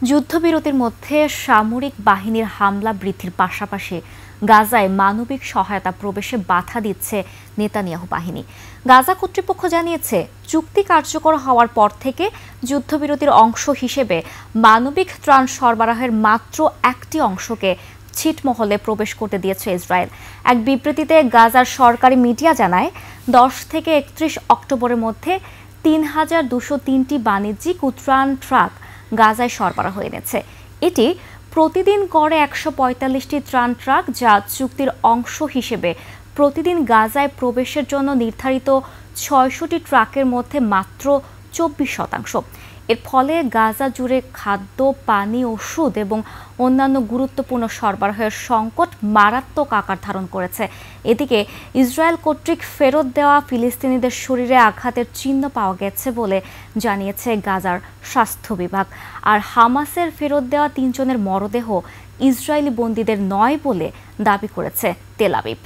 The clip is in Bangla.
যুদ্ধবিরতির মধ্যে সামরিক বাহিনীর হামলা বৃদ্ধির পাশাপাশি গাজায় মানবিক সহায়তা প্রবেশে বাধা দিচ্ছে নেতানিয়াহু বাহিনী। গাজা কর্তৃপক্ষ জানিয়েছে, চুক্তি কার্যকর হওয়ার পর থেকে যুদ্ধবিরতির অংশ হিসেবে মানবিক ত্রাণ সরবরাহের মাত্র একটি অংশকে ছিটমহলে প্রবেশ করতে দিয়েছে ইসরায়েল। এক বিবৃতিতে গাজার সরকারি মিডিয়া জানায়, 10 থেকে 31 অক্টোবরের মধ্যে ৩,২০৩টি বাণিজ্যিক ও ত্রাণ ট্রাক গাজায় সরবরাহ এনেছে। এটি প্রতিদিন গড়ে ১৪৫টি ত্রাণ ট্রাক, যা চুক্তির অংশ হিসেবে প্রতিদিন গাজায় প্রবেশের জন্য নির্ধারিত ৬০০টি ট্রাকের মধ্যে মাত্র ২৪%। এর ফলে গাজা জুড়ে খাদ্য, পানি, ওষুধ এবং অন্যান্য গুরুত্বপূর্ণ সরবরাহের সংকট মারাত্মক আকার ধারণ করেছে। এদিকে ইসরায়েল কর্তৃক ফেরত দেওয়া ফিলিস্তিনিদের শরীরে আঘাতের চিহ্ন পাওয়া গেছে বলে জানিয়েছে গাজার স্বাস্থ্য বিভাগ। আর হামাসের ফেরত দেওয়া ৩ জনের মরদেহ ইসরায়েলি বন্দীদের নয় বলে দাবি করেছে তেল আবিব।